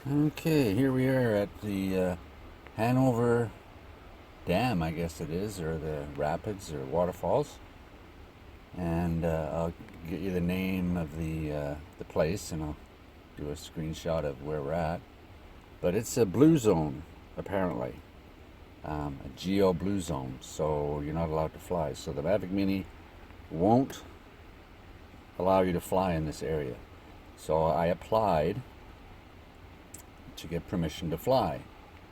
Okay, here we are at the Hanover Dam, I guess it is, or the rapids or waterfalls. And I'll get you the name of the place, and I'll do a screenshot of where we're at. But it's a blue zone, apparently, a GEO blue zone, so you're not allowed to fly. So the Mavic Mini won't allow you to fly in this area. So I applied to get permission to fly,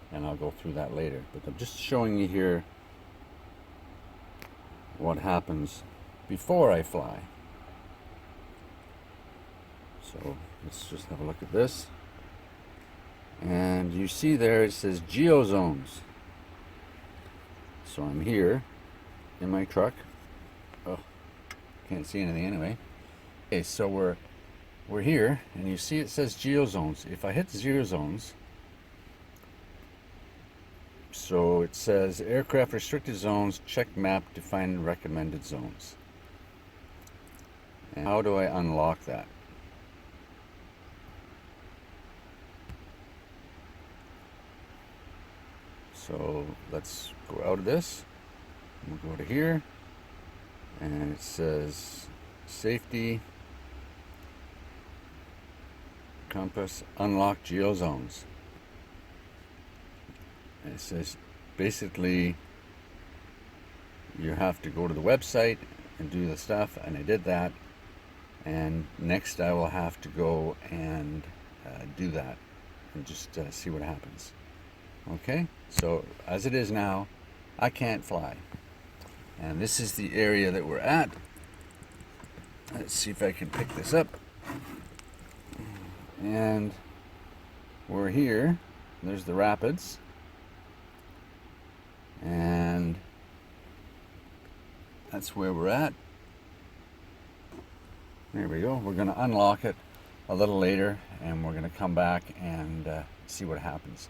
and I'll go through that later, but I'm just showing you here what happens before I fly. So let's just have a look at this, and you see there it says GEO Zones. So I'm here in my truck. Oh, can't see anything anyway. Okay, so we're here, and you see it says GEO Zones. If I hit GEO Zones, so it says aircraft restricted zones, check map to find recommended zones. And how do I unlock that? So let's go out of this. We'll go to here, and it says safety, compass, unlock GEO Zones. And it says basically you have to go to the website and do the stuff, and I did that. And next I will have to go and do that and just see what happens. Okay, so as it is now, I can't fly. And this is the area that we're at. Let's see if I can pick this up. And we're here. There's the rapids. And that's where we're at. There we go. We're going to unlock it a little later, and we're going to come back and see what happens.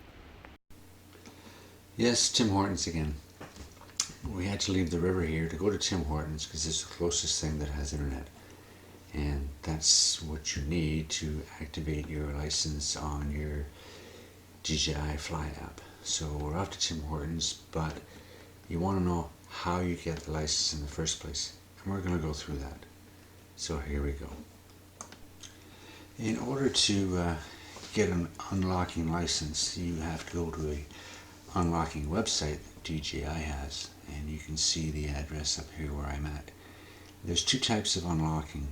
Yes, Tim Hortons again. We had to leave the river here to go to Tim Hortons because it's the closest thing that has internet. And that's what you need to activate your license on your DJI Fly app. So we're off to Tim Hortons, but you want to know how you get the license in the first place. And we're going to go through that. So here we go. In order to get an unlocking license, you have to go to a unlocking website that DJI has, and you can see the address up here where I'm at. There's two types of unlocking.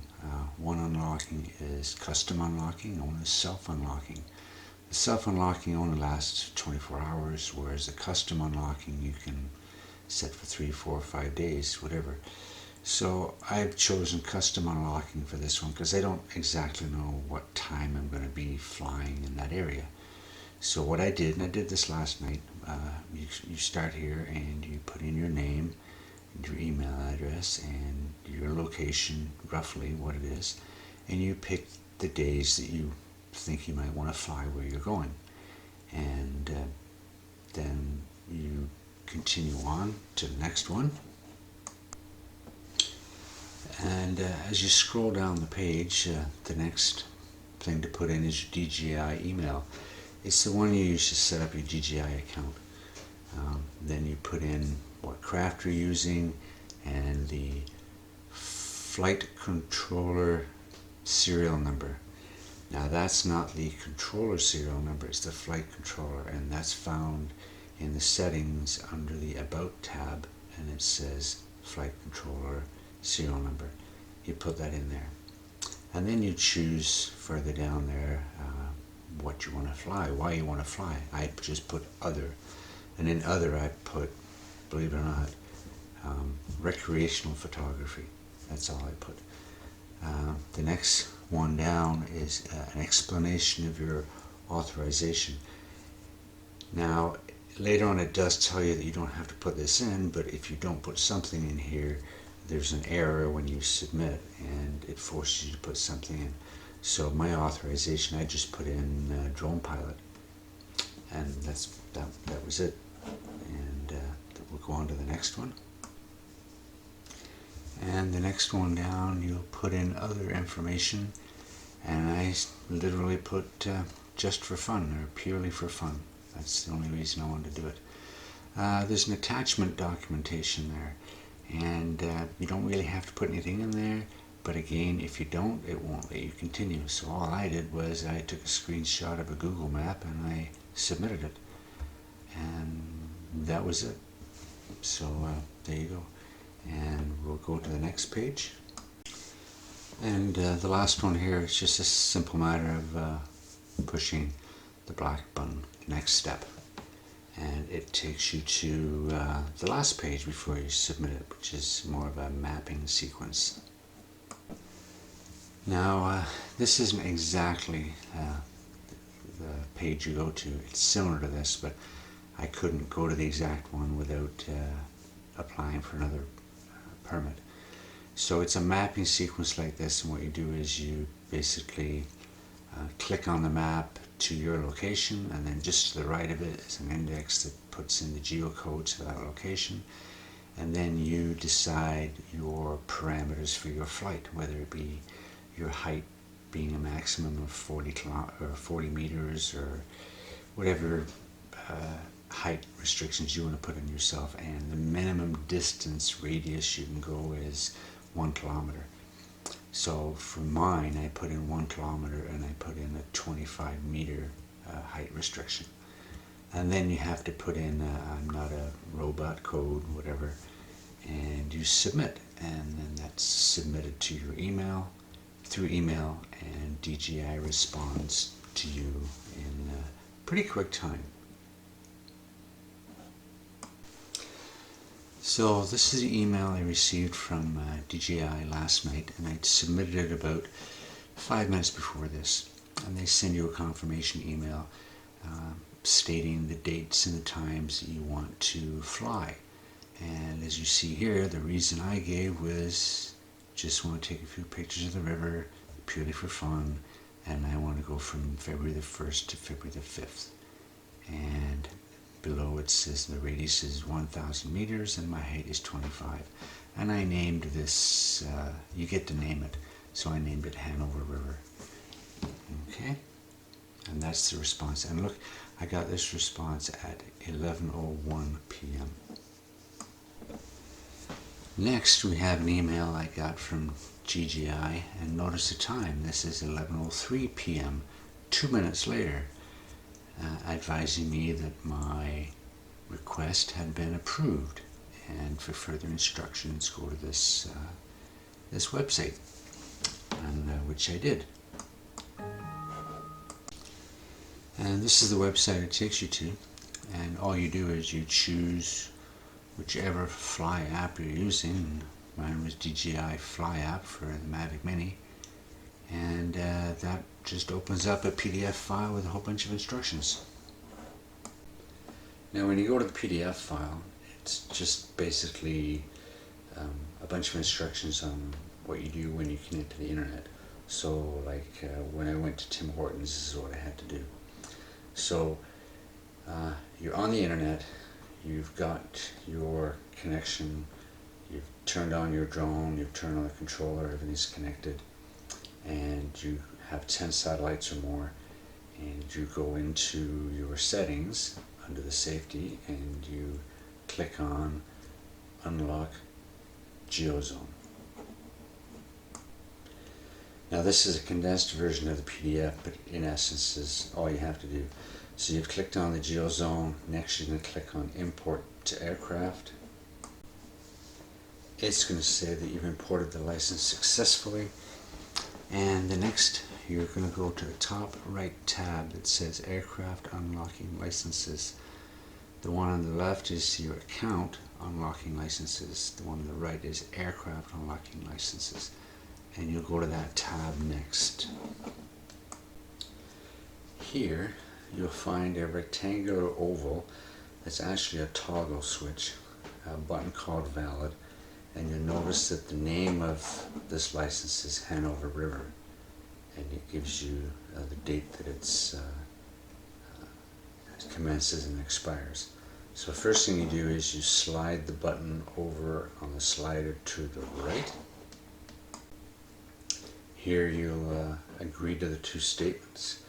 One unlocking is custom unlocking, and one is self-unlocking. The self-unlocking only lasts 24 hours, whereas the custom unlocking you can set for 3, 4, 5 days, whatever. So I've chosen custom unlocking for this one because I don't exactly know what time I'm going to be flying in that area. So what I did, and I did this last night, you start here and you put in your name, your email address, and your location, roughly what it is, and you pick the days that you think you might want to fly where you're going, and then you continue on to the next one. And as you scroll down the page, the next thing to put in is your DJI email. It's the one you use to set up your DJI account. Then you put in what craft you're using and the flight controller serial number. Now that's not the controller serial number, it's the flight controller, and that's found in the settings under the About tab, and it says flight controller serial number. You put that in there, and then you choose further down there what you want to fly, why you want to fly. I just put other, and in other I put, believe it or not, recreational photography. That's all I put. The next one down is an explanation of your authorization. Now later on it does tell you that you don't have to put this in, but if you don't put something in here, there's an error when you submit, and it forces you to put something in. So my authorization, I just put in drone pilot, and that was it. And we'll go on to the next one. And the next one down, you'll put in other information, and I literally put just for fun, or purely for fun. That's the only reason I wanted to do it. There's an attachment documentation there, and you don't really have to put anything in there, but again, if you don't, it won't let you continue. So all I did was I took a screenshot of a Google map and I submitted it, and that was it. So there you go, and we'll go to the next page. And the last one here is just a simple matter of pushing the black button, next step, and it takes you to the last page before you submit it, which is more of a mapping sequence. Now this isn't exactly the page you go to. It's similar to this, but I couldn't go to the exact one without applying for another permit. So it's a mapping sequence like this, and what you do is you basically click on the map to your location, and then just to the right of it is an index that puts in the geocodes for that location, and then you decide your parameters for your flight, whether it be your height being a maximum of 40 meters, or whatever height restrictions you want to put on yourself, and the minimum distance radius you can go is 1 kilometer. So for mine, I put in 1 kilometer, and I put in a 25 meter height restriction. And then you have to put in I'm not a robot code, whatever, and you submit, and then that's submitted to your email, through email, and DJI responds to you in pretty quick time. So this is the email I received from DJI last night, and I submitted it about 5 minutes before this, and they send you a confirmation email stating the dates and the times that you want to fly. And as you see here, the reason I gave was just want to take a few pictures of the river purely for fun, and I want to go from February the 1st to February the 5th. And below it says the radius is 1,000 meters and my height is 25. And I named this, you get to name it, so I named it Hanover River. Okay, and that's the response. And look, I got this response at 11:01 p.m. Next, we have an email I got from GGI, and notice the time. This is 11:03 p.m., 2 minutes later, advising me that my request had been approved, and for further instructions go to this this website, and which I did. And this is the website it takes you to, and all you do is you choose whichever Fly app you're using. Mine was DJI Fly app for the Mavic Mini, and that just opens up a PDF file with a whole bunch of instructions. Now when you go to the PDF file, it's just basically a bunch of instructions on what you do when you connect to the internet. So like when I went to Tim Hortons, this is what I had to do. So you're on the internet, you've got your connection, you've turned on your drone, you've turned on the controller, everything's connected, and you have 10 satellites or more, and you go into your settings under the safety, and you click on Unlock GEO Zone. Now this is a condensed version of the PDF, but in essence is all you have to do. So you've clicked on the GEO Zone. Next you're going to click on Import to Aircraft. It's going to say that you've imported the license successfully, and the next you're going to go to the top right tab that says Aircraft Unlocking Licenses. The one on the left is your account unlocking licenses. The one on the right is Aircraft Unlocking Licenses, and you'll go to that tab next. Here you'll find a rectangular oval that's actually a toggle switch, a button called Valid, and you'll notice that the name of this license is Hanover River, and it gives you the date that it commences and expires. So the first thing you do is you slide the button over on the slider to the right. Here you'll agree to the two statements.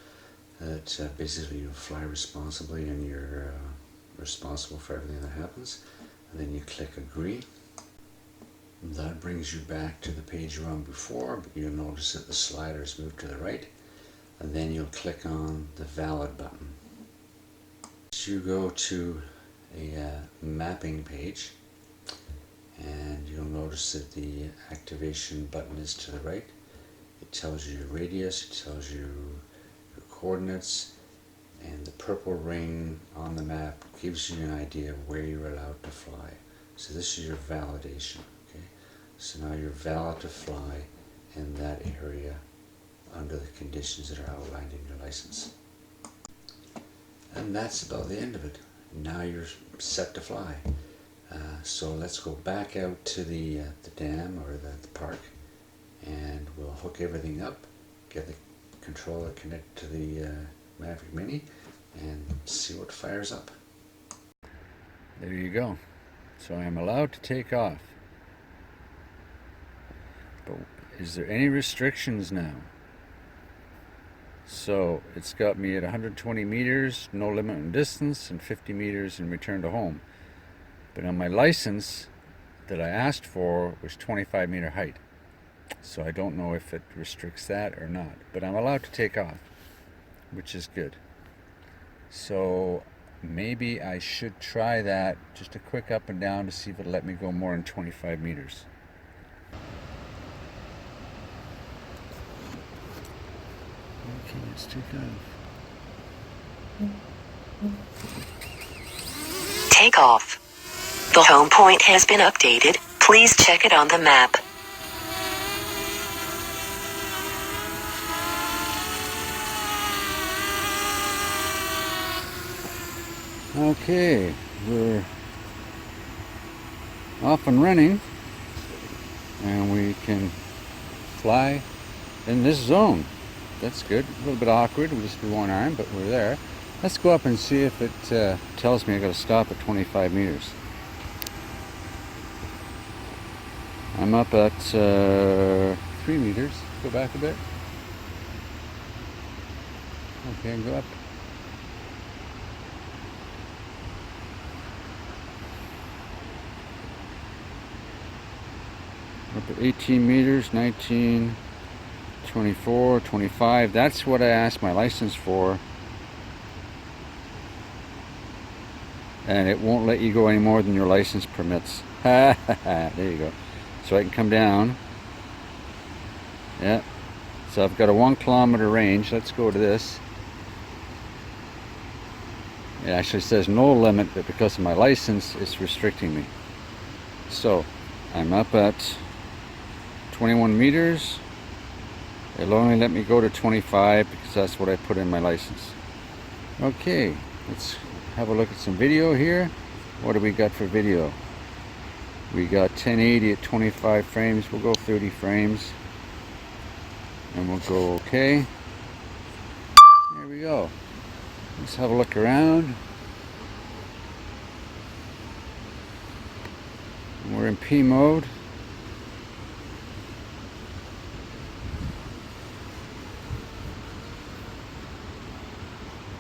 that basically you fly responsibly and you're responsible for everything that happens. And then you click agree. That brings you back to the page you were on before, but you'll notice that the sliders move to the right, and then you'll click on the valid button. You go to a mapping page, and you'll notice that the activation button is to the right. It tells you your radius, it tells you your coordinates, and the purple ring on the map gives you an idea of where you're allowed to fly. So this is your validation. Okay? So now you're valid to fly in that area under the conditions that are outlined in your license. And that's about the end of it. Now you're set to fly. So let's go back out to the dam or the park, and we'll hook everything up, get the controller connected to the Mavic Mini, and see what fires up. There you go. So I'm allowed to take off. But is there any restrictions now? So it's got me at 120 meters, no limit in distance, and 50 meters in return to home. But on my license that I asked for was 25 meter height. So I don't know if it restricts that or not. But I'm allowed to take off, which is good. So maybe I should try that, just a quick up and down to see if it'll let me go more than 25 meters. Okay, let's take off. Take off. The home point has been updated. Please check it on the map. Okay, we're off and running, and we can fly in this zone. That's good. A little bit awkward with just one arm, but we're there. Let's go up and see if it tells me I got to stop at 25 meters. I'm up at 3 meters. Go back a bit. Okay, go up. Up at 18 meters, 19, 24, 25. That's what I asked my license for. And it won't let you go any more than your license permits. There you go. So I can come down. Yeah. So I've got a 1 kilometer range. Let's go to this. It actually says no limit, but because of my license, it's restricting me. So I'm up at 21 meters. It'll only let me go to 25 because that's what I put in my license. Okay, let's have a look at some video here. What do we got for video? We got 1080 at 25 frames. We'll go 30 frames. And we'll go okay. There we go. Let's have a look around. We're in P mode.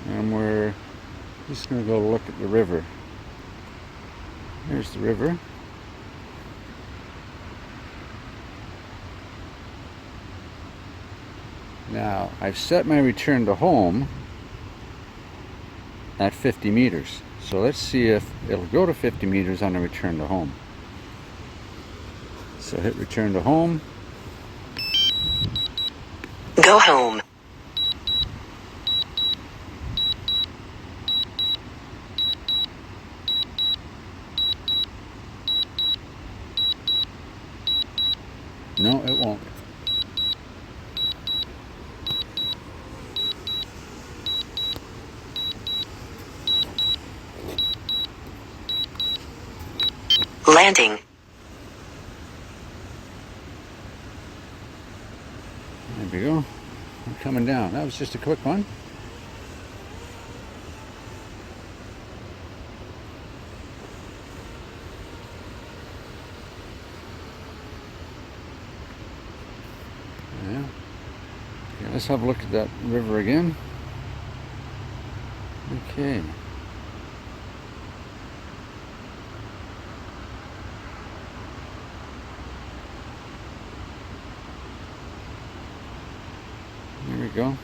And we're just going to go look at the river. There's the river. Now, I've set my return to home at 50 meters. So let's see if it'll go to 50 meters on the return to home. So hit return to home. Go home. No, it won't. Landing. There we go. I'm coming down. That was just a quick one. Yeah. Okay, let's have a look at that river again. Okay. There we go.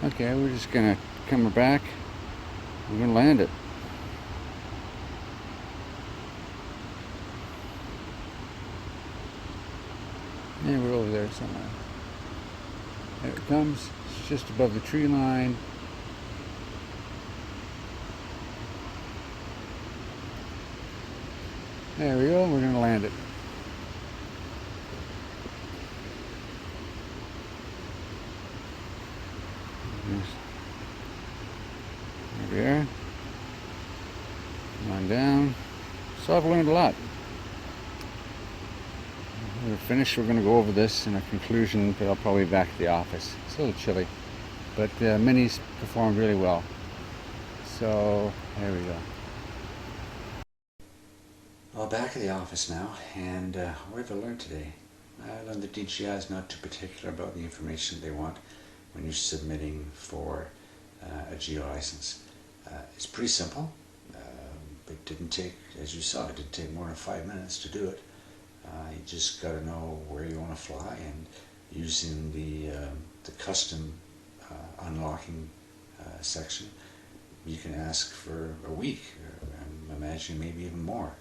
Okay, we're just gonna come back. We're gonna land it. Yeah, we're over there somewhere. There it comes. It's just above the tree line. There we go. We're gonna land it. There we are. Come on down. So I've learned a lot. When we're finished, we're going to go over this in a conclusion, but I'll probably be back at the office. It's a little chilly, but Minis performed really well. So there we go. Well, back at the office now, and what have I learned today? I learned that DJI is not too particular about the information they want when you're submitting for a GEO license. It's pretty simple. It didn't take, as you saw, it didn't take more than 5 minutes to do it. You just got to know where you want to fly, and using the custom unlocking section, you can ask for a week. I'm imagining maybe even more.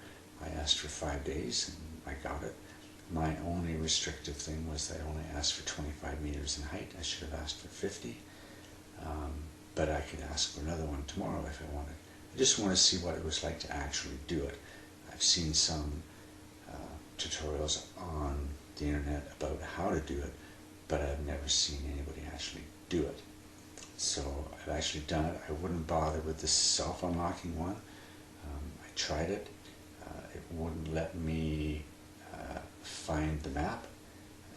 I asked for 5 days and I got it. My only restrictive thing was that I only asked for 25 meters in height. I should have asked for 50, but I could ask for another one tomorrow if I wanted. I just want to see what it was like to actually do it. I've seen some tutorials on the internet about how to do it, but I've never seen anybody actually do it. So I've actually done it. I wouldn't bother with the self-unlocking one. I tried it. It wouldn't let me find the map,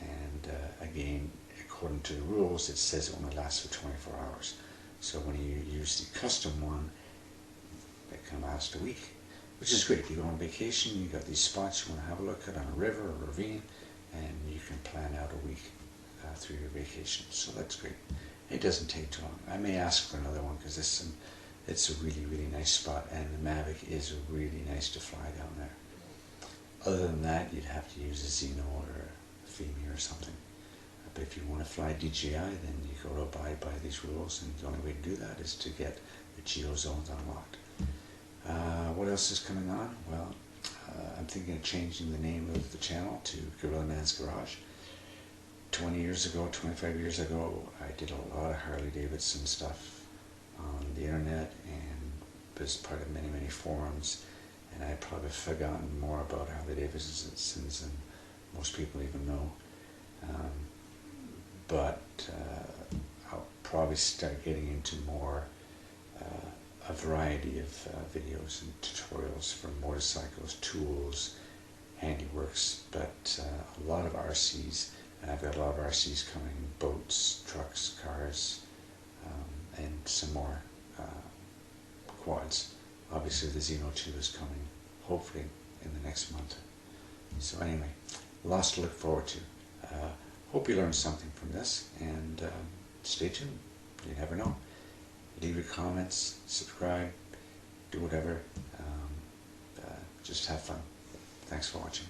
and again, according to the rules, it says it only lasts for 24 hours. So when you use the custom one, it can last a week, which is great. You go on vacation, you got these spots you want to have a look at on a river or ravine, and you can plan out a week through your vacation. So that's great. It doesn't take too long. I may ask for another one because it's a really, really nice spot, and the Mavic is really nice to fly down there. Other than that, you'd have to use a Zeno or a Femi or something. But if you want to fly DJI, then you got to abide by these rules, and the only way to do that is to get the GEO Zones unlocked. What else is coming on? Well, I'm thinking of changing the name of the channel to Gorilla Man's Garage. 20 years ago, 25 years ago, I did a lot of Harley Davidson stuff on the internet and was part of many, many forums, and I've probably forgotten more about Harley Davidsons than most people even know. But I'll probably start getting into more a variety of videos and tutorials for motorcycles, tools, handiworks, but a lot of RCs, and I've got a lot of RCs coming, boats, trucks, cars, and some more quads. Obviously the Zeno 2 is coming, hopefully in the next month. So anyway, lots to look forward to. Hope you learned something from this, and stay tuned. You never know. Leave your comments, subscribe, do whatever. Just have fun. Thanks for watching.